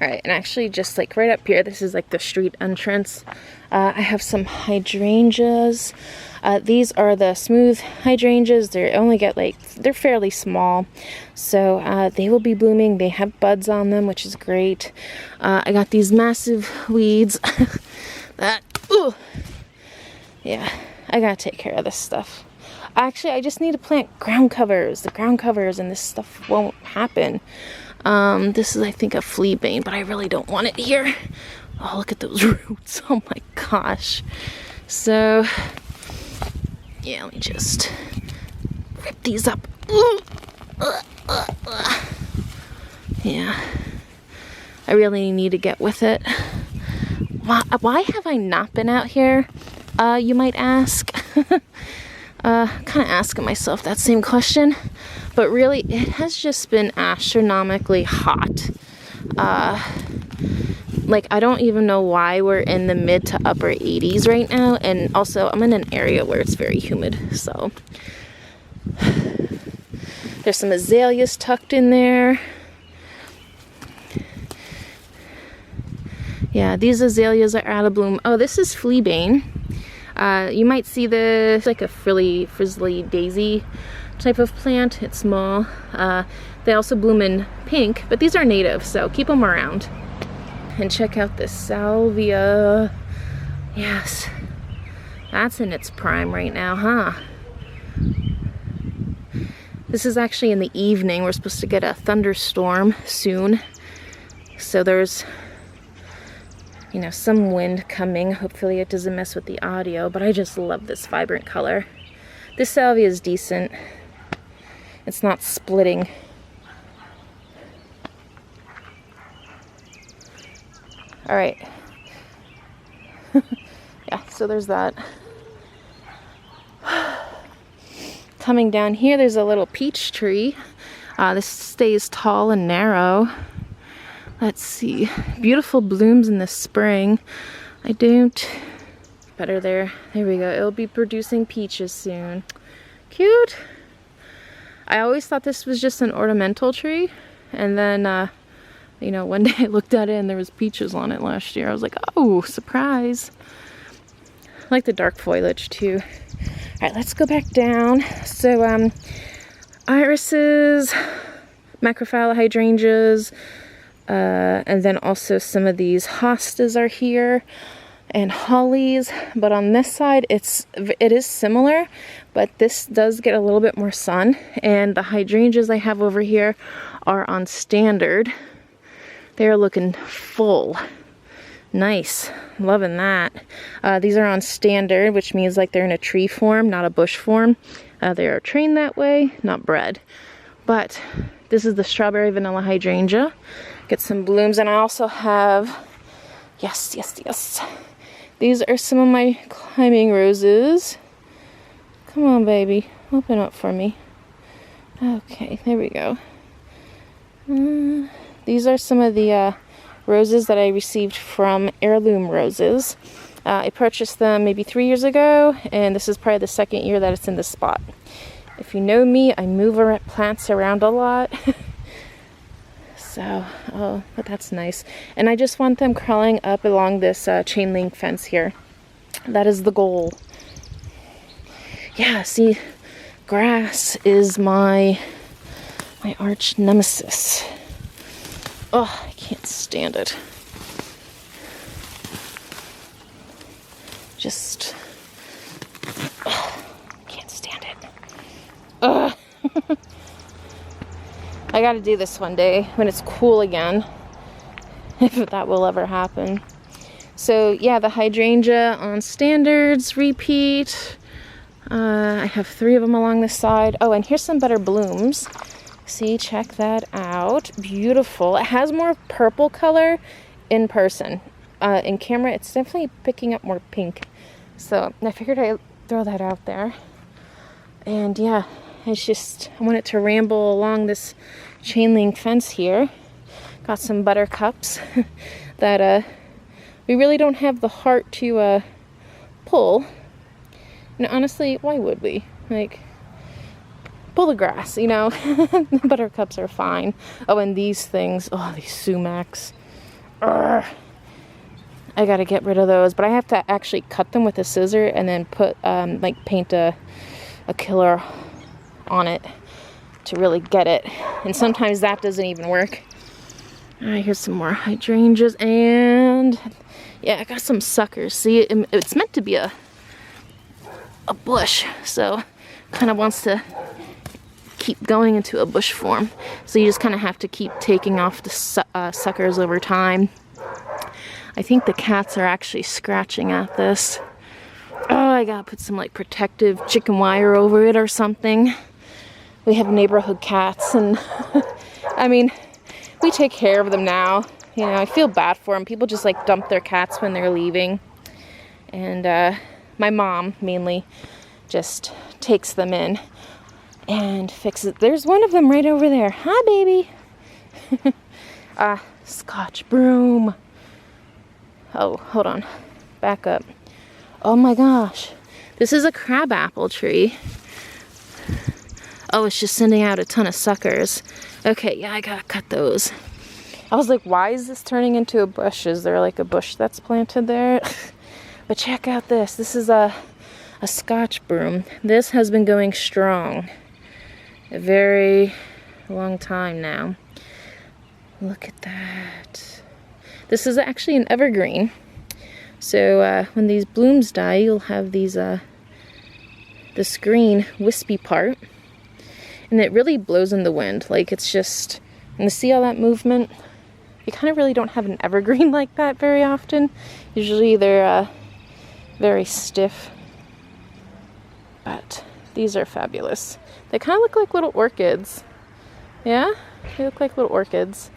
Alright, and actually just like right up here, this is like the street entrance. I have some hydrangeas. These are the smooth hydrangeas. They only get like, they're fairly small. So they will be blooming. They have buds on them, which is great. I got these massive weeds that, ooh, yeah, I gotta take care of this stuff. Actually, I just need to plant ground covers. The ground covers and this stuff won't happen. This is, I think, a flea bane, but I really don't want it here. Oh, look at those roots. Oh my gosh. So, yeah, let me just rip these up. Yeah. I really need to get with it. Why have I not been out here, you might ask? Kind of asking myself that same question, but really it has just been astronomically hot. Like, I don't even know why we're in the mid to upper 80s right now, and also I'm in an area where it's very humid, so there's some azaleas tucked in there. Yeah, these azaleas are out of bloom. Oh, this is fleabane. You might see this like a frizzly daisy type of plant. It's small. They also bloom in pink, but these are native, so keep them around. And check out this salvia. Yes, that's in its prime right now, huh? This is actually in the evening. We're supposed to get a thunderstorm soon, so there's, you know, some wind coming. Hopefully it doesn't mess with the audio, but I just love this vibrant color. This salvia is decent. It's not splitting. All right. Yeah, so there's that. Coming down here, there's a little peach tree. This stays tall and narrow. Let's see. Beautiful blooms in the spring. I don't... Better there. There we go. It'll be producing peaches soon. Cute. I always thought this was just an ornamental tree. And then, you know, one day I looked at it and there was peaches on it last year. I was like, oh, surprise. I like the dark foliage too. All right, let's go back down. So, irises, macrophylla hydrangeas, and then also some of these hostas are here, and hollies. But on this side, it is similar, but this does get a little bit more sun. And the hydrangeas I have over here are on standard. They're looking full. Nice, loving that. These are on standard, which means like they're in a tree form, not a bush form. They are trained that way, not bred. But this is the strawberry vanilla hydrangea. Get some blooms, and I also have, yes. These are some of my climbing roses. Come on, baby, open up for me. Okay, there we go. These are some of the roses that I received from Heirloom Roses. I purchased them maybe 3 years ago, and this is probably the second year that it's in this spot. If you know me, I move plants around a lot. So, oh, but that's nice. And I just want them crawling up along this chain link fence here. That is the goal. Yeah, see, grass is my arch nemesis. Oh, I can't stand it. Just, can't stand it. Ugh. I gotta do this one day when it's cool again, if that will ever happen. So yeah, the hydrangea on standards, repeat. I have 3 of them along the side. Oh, and here's some better blooms. See, check that out. Beautiful. It has more purple color in person. In camera, it's definitely picking up more pink. So I figured I'd throw that out there. And yeah, it's just, I want it to ramble along this chain link fence here. Got some buttercups that we really don't have the heart to pull. And honestly, why would we? Like, pull the grass, you know? Buttercups are fine. Oh, and these things, oh, these sumacs. Ugh. I gotta get rid of those, but I have to actually cut them with a scissor and then put, like, paint a killer on it to really get it. And sometimes that doesn't even work. Alright, here's some more hydrangeas, and yeah, I got some suckers. See, it's meant to be a bush, so kind of wants to keep going into a bush form. So you just kind of have to keep taking off the suckers over time. I think the cats are actually scratching at this. Oh, I gotta put some like protective chicken wire over it or something. We have neighborhood cats, and I mean, we take care of them now. You know, I feel bad for them. People just like dump their cats when they're leaving. And my mom mainly just takes them in and fixes. There's one of them right over there. Hi, baby. Scotch broom. Oh, hold on. Back up. Oh my gosh. This is a crabapple tree. Oh, it's just sending out a ton of suckers. Okay, yeah, I gotta cut those. I was like, why is this turning into a bush? Is there like a bush that's planted there? But check out this. This is a Scotch broom. This has been going strong a very long time now. Look at that. This is actually an evergreen. So when these blooms die, you'll have these this green wispy part. And it really blows in the wind. Like, it's just, and to see all that movement, you kind of really don't have an evergreen like that very often. Usually they're very stiff. But these are fabulous. They kind of look like little orchids. Yeah? They look like little orchids.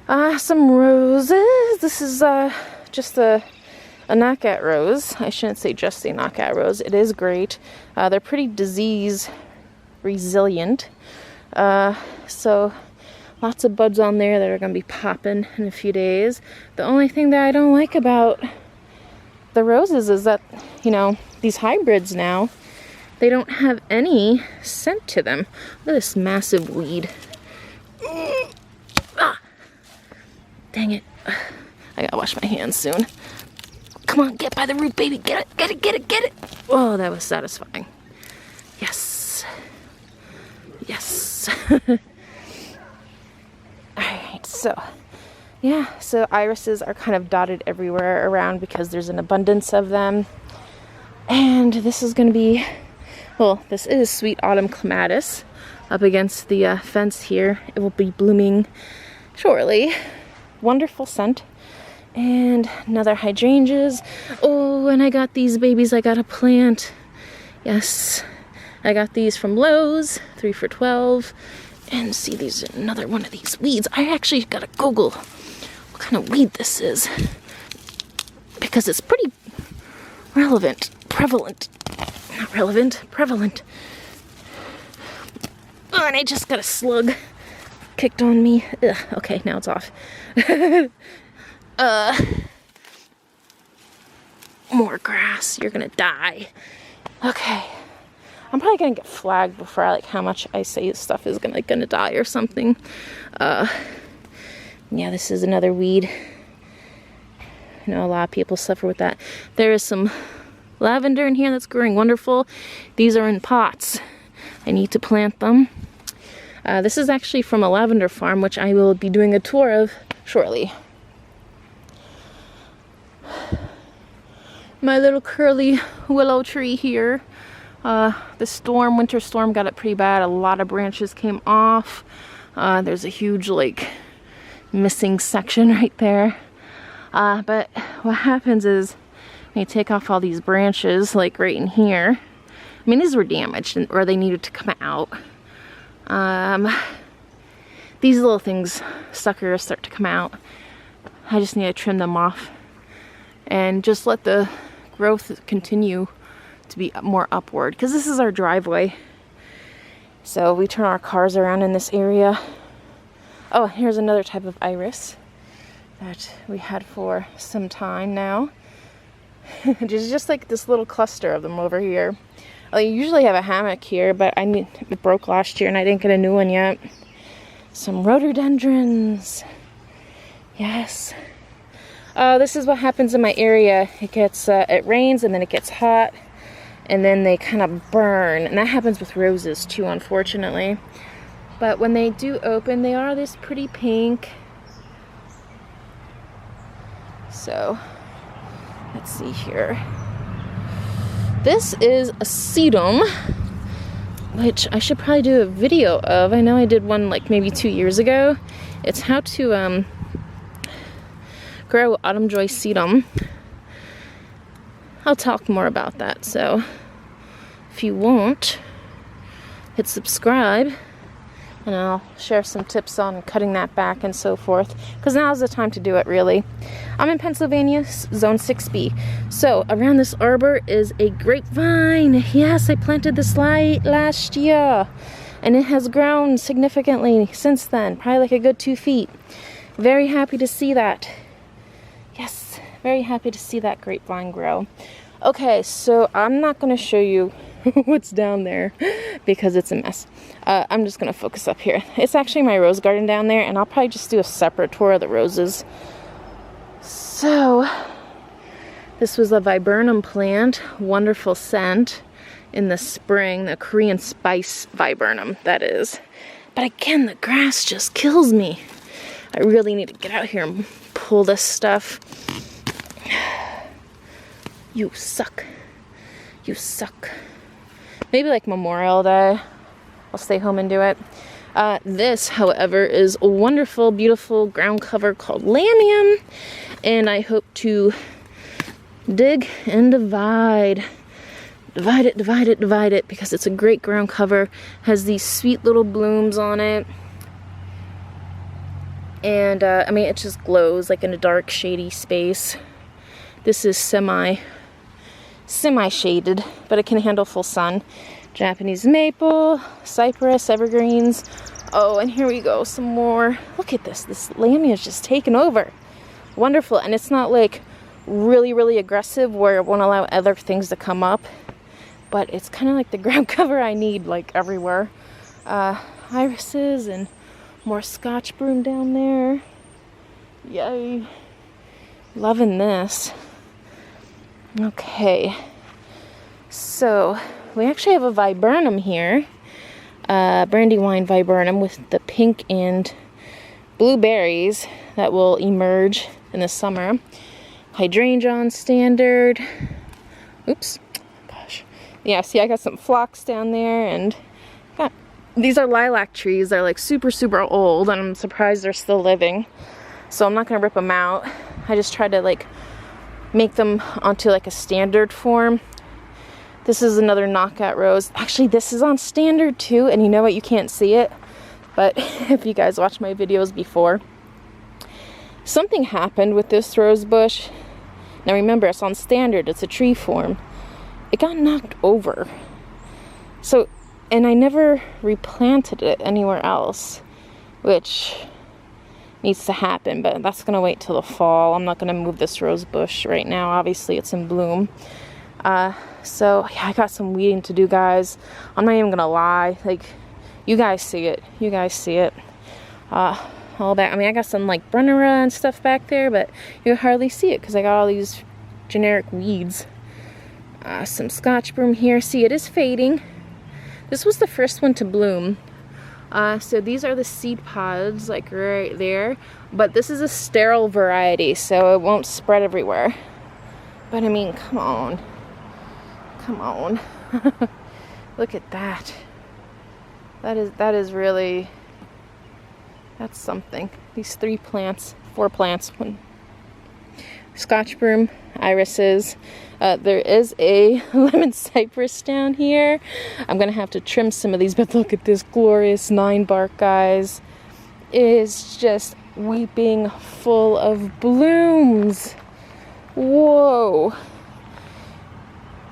Some roses. This is just a knockout rose. I shouldn't say just a knockout rose. It is great. They're pretty disease resilient. So lots of buds on there that are going to be popping in a few days. The only thing that I don't like about the roses is that, you know, these hybrids now, they don't have any scent to them. Look at this massive weed. Ah, dang it. I gotta wash my hands soon. Come on, get by the root, baby. Get it, get it, get it, get it. Oh, that was satisfying. Yes. Yes. Alright, so yeah, so irises are kind of dotted everywhere around because there's an abundance of them. And this is going to be, well, this is sweet autumn clematis up against the fence here. It will be blooming shortly. Wonderful scent. And another hydrangeas. Oh, and I got these babies I gotta plant. Yes. I got these from Lowe's, 3 for $12. And see, these are another one of these weeds. I actually gotta Google what kind of weed this is, because it's pretty prevalent. Not relevant, prevalent. Oh, and I just got a slug kicked on me. Ugh, okay, now it's off. More grass. You're gonna die. Okay. I'm probably gonna get flagged before how much I say stuff is gonna die or something. Yeah, this is another weed. I know a lot of people suffer with that. There is some lavender in here that's growing wonderful. These are in pots. I need to plant them. This is actually from a lavender farm, which I will be doing a tour of shortly. My little curly willow tree here. The winter storm got it pretty bad. A lot of branches came off. There's a huge missing section right there. But what happens is when you take off all these branches, like right in here, I mean, these were damaged or they needed to come out. These little things, suckers, start to come out. I just need to trim them off and just let the growth continue to be more upward, because this is our driveway. So we turn our cars around in this area. Oh, here's another type of iris that we had for some time now. There's just like this little cluster of them over here. I usually have a hammock here, but it broke last year and I didn't get a new one yet. Some rhododendrons. Yes. This is what happens in my area. It gets, it rains and then it gets hot and then they kind of burn. And that happens with roses too, unfortunately. But when they do open, they are this pretty pink. So, let's see here. This is a sedum, which I should probably do a video of. I know I did one like maybe 2 years ago. It's how to grow autumn joy sedum. I'll talk more about that, so if you want, hit subscribe and I'll share some tips on cutting that back and so forth, because now's the time to do it, really. I'm in Pennsylvania, zone 6B. So around this arbor is a grapevine. Yes, I planted this last year and it has grown significantly since then, probably like a good 2 feet. Very happy to see that. Yes, very happy to see that grapevine grow. Okay, so I'm not going to show you what's down there because it's a mess. I'm just going to focus up here. It's actually my rose garden down there, and I'll probably just do a separate tour of the roses. So, this was a viburnum plant, wonderful scent in the spring, the Korean spice viburnum, that is. But again, the grass just kills me. I really need to get out here and pull this stuff. You suck. You suck. Maybe like Memorial Day, I'll stay home and do it. This, however, is a wonderful, beautiful ground cover called Lamium, and I hope to dig and divide it, because it's a great ground cover. Has these sweet little blooms on it, and I mean, it just glows like in a dark, shady space. This is semi-shaded, but it can handle full sun. Japanese maple, cypress, evergreens. Oh, and here we go, some more. Look at this. This lamia is just taken over. Wonderful, and it's not like really, really aggressive where it won't allow other things to come up, but it's kind of like the ground cover I need, like everywhere. Irises and more scotch broom down there. Yay. Loving this. Okay, so we actually have a viburnum here, brandywine viburnum with the pink and blue berries that will emerge in the summer. Hydrangea on standard. Oops, gosh. Yeah, see, I got some phlox down there, and these are lilac trees. They're like super, super old, and I'm surprised they're still living. So I'm not gonna rip them out. I just tried to like make them onto like a standard form. This is another knockout rose. Actually, this is on standard too, and you know what? You can't see it, but if you guys watched my videos before, something happened with this rose bush. Now remember, it's on standard, it's a tree form. It got knocked over. So, and I never replanted it anywhere else, which needs to happen, but that's gonna wait till the fall. I'm not gonna move this rose bush right now. Obviously, it's in bloom. So yeah, I got some weeding to do, guys. I'm not even gonna lie. Like, you guys see it. You guys see it. All back. I mean, I got some like Brennera and stuff back there, but you hardly see it because I got all these generic weeds. Some scotch broom here. See, it is fading. This was the first one to bloom. So these are the seed pods, like right there. But this is a sterile variety, so it won't spread everywhere. But I mean, come on. Come on. Look at that. That is really, that's something. These 4 plants. One. Scotch broom, irises. There is a lemon cypress down here. I'm gonna have to trim some of these, but look at this glorious 9 bark, guys. It is just weeping full of blooms. Whoa.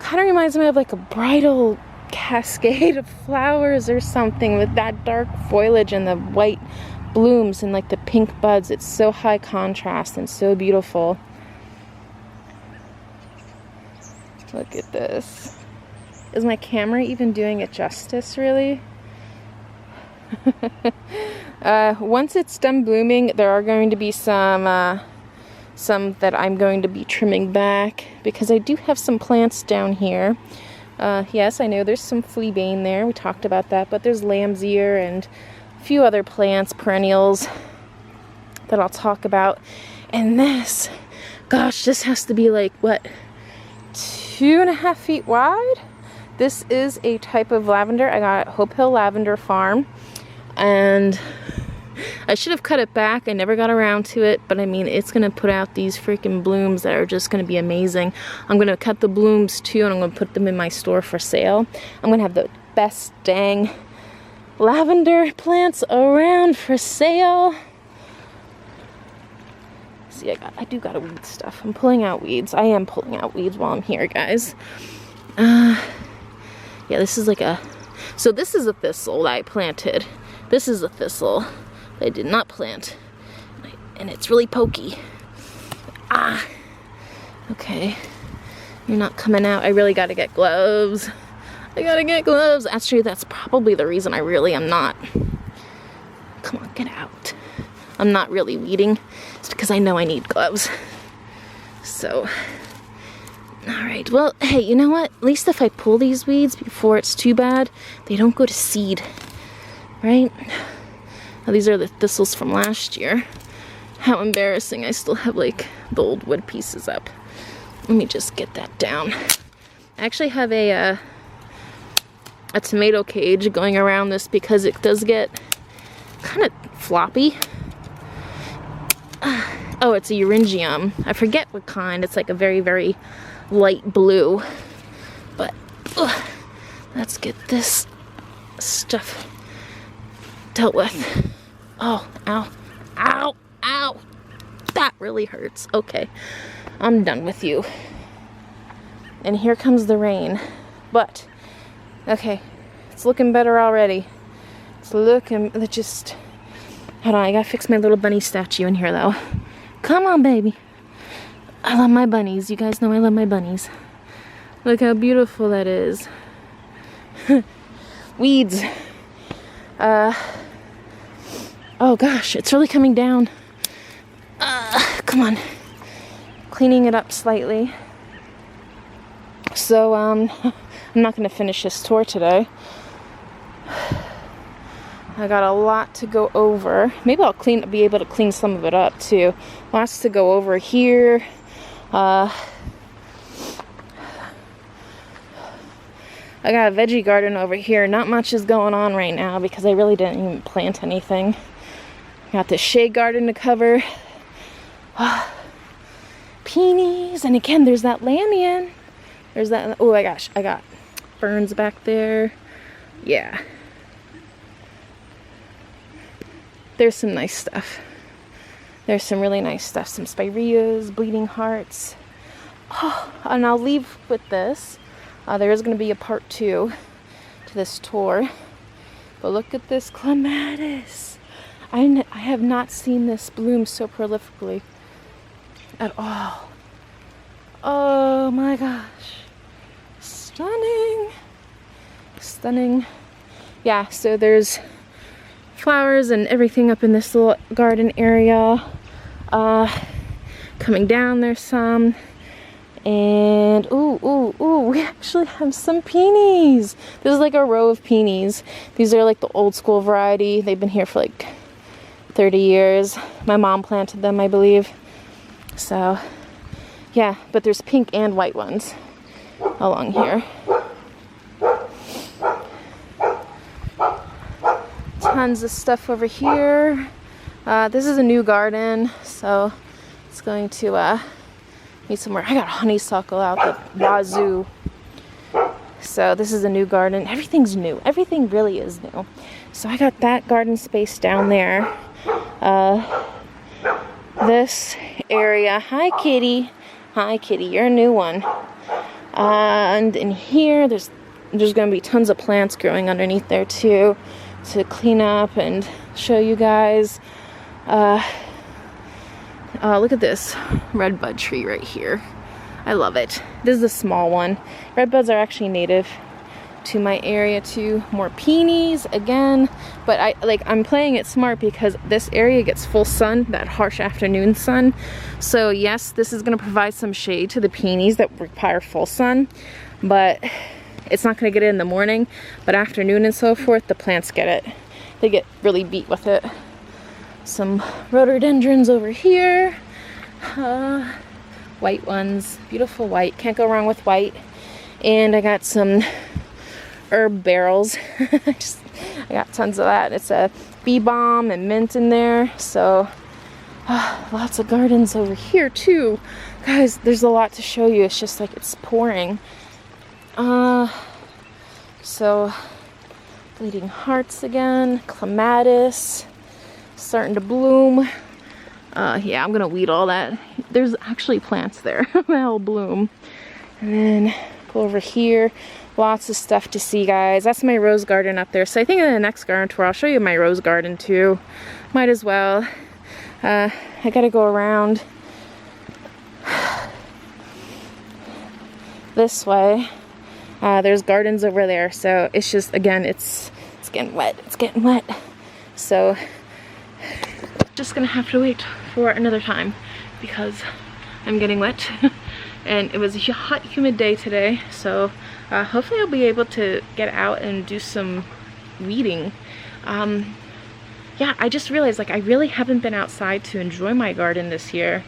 Kind of reminds me of like a bridal cascade of flowers or something, with that dark foliage and the white blooms and like the pink buds. It's so high contrast and so beautiful. Look at this. Is my camera even doing it justice, really? Once it's done blooming, there are going to be some that I'm going to be trimming back because I do have some plants down here. Yes, I know there's some fleabane there. We talked about that, but there's lamb's ear and a few other plants, perennials, that I'll talk about. And this, gosh, this has to be like, what, 2.5 feet wide? This is a type of lavender I got at Hope Hill Lavender Farm, and I should have cut it back. I never got around to it, but I mean, it's gonna put out these freaking blooms that are just gonna be amazing. I'm gonna cut the blooms too, and I'm gonna put them in my store for sale. I'm gonna have the best dang lavender plants around for sale. See, I do gotta weed stuff. I'm pulling out weeds. I am pulling out weeds while I'm here, guys. Yeah, this is like so this is a thistle that I planted. This is a thistle that I did not plant. And it's really pokey. Ah! Okay. You're not coming out. I really gotta get gloves. I gotta get gloves. Actually, that's probably the reason I really am not. Come on, get out. I'm not really weeding. It's because I know I need gloves. So, alright, well, hey, you know what? At least if I pull these weeds before it's too bad, they don't go to seed, right? Now, these are the thistles from last year. How embarrassing. I still have, like, the old wood pieces up. Let me just get that down. I actually have a tomato cage going around this because it does get kind of floppy. Oh, it's a Euringium. I forget what kind. It's like a very, very light blue. But let's get this stuff dealt with. Oh, ow, ow, ow. That really hurts. Okay, I'm done with you. And here comes the rain. But, okay, it's looking better already. It's looking, just, hold on, I gotta fix my little bunny statue in here though. Come on, baby. I love my bunnies. You guys know I love my bunnies. Look how beautiful that is. Weeds. Oh gosh, it's really coming down. Come on. Cleaning it up slightly. So, I'm not going to finish this tour today. I got a lot to go over. Maybe I'll be able to clean some of it up too. Lots to go over here. I got a veggie garden over here. Not much is going on right now because I really didn't even plant anything. Got this shade garden to cover. Peonies. And again, there's that lamian. There's that. Oh my gosh, I got ferns back there. Yeah. There's some nice stuff. There's some really nice stuff. Some spireas, bleeding hearts. Oh, and I'll leave with this. There is going to be a part 2 to this tour. But look at this clematis. I have not seen this bloom so prolifically at all. Oh my gosh. Stunning. Stunning. Yeah, so there's flowers and everything up in this little garden area. Coming down there's some. And ooh, we actually have some peonies. This is like a row of peonies. These are like the old school variety. They've been here for like 30 years. My mom planted them, I believe. So, yeah, but there's pink and white ones along here. Tons of stuff over here. This is a new garden, so it's going to need some more. I got honeysuckle out the wazoo. So this is a new garden. Everything's new. Everything really is new. So I got that garden space down there. This area. Hi, kitty. Hi, kitty. You're a new one. And in here, there's going to be tons of plants growing underneath there too, to clean up and show you guys. Look at this redbud tree right here. I love it. This is a small one. Redbuds are actually native to my area too. More peonies again, but I'm playing it smart because this area gets full sun, that harsh afternoon sun. So yes, this is going to provide some shade to the peonies that require full sun, but it's not going to get it in the morning. But afternoon and so forth, the plants get it. They get really beat with it. Some rhododendrons over here. White ones, beautiful white, can't go wrong with white. And I got some herb barrels. I got tons of that. It's a bee balm and mint in there. So lots of gardens over here too. Guys, there's a lot to show you. It's just like it's pouring. So bleeding hearts again, clematis starting to bloom. Yeah, I'm gonna weed all that. There's actually plants there. They'll bloom. And then go over here. Lots of stuff to see, guys. That's my rose garden up there. So I think in the next garden tour, I'll show you my rose garden too. Might as well. I gotta go around this way. There's gardens over there. So it's just, again, it's getting wet. It's getting wet. So just gonna have to wait for another time because I'm getting wet. And it was a hot, humid day today, so hopefully I'll be able to get out and do some weeding. Yeah, I just realized like I really haven't been outside to enjoy my garden this year.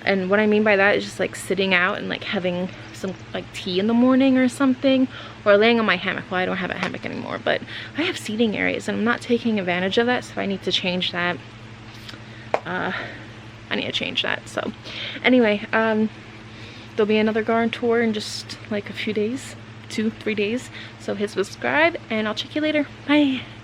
And what I mean by that is just like sitting out and like having some like tea in the morning or something, or laying on my hammock. Well, I don't have a hammock anymore, but I have seating areas and I'm not taking advantage of that, so I need to change that. I need to change that. So anyway, there'll be another garden tour in just like a few days, 2-3 days. So hit subscribe and I'll check you later. Bye.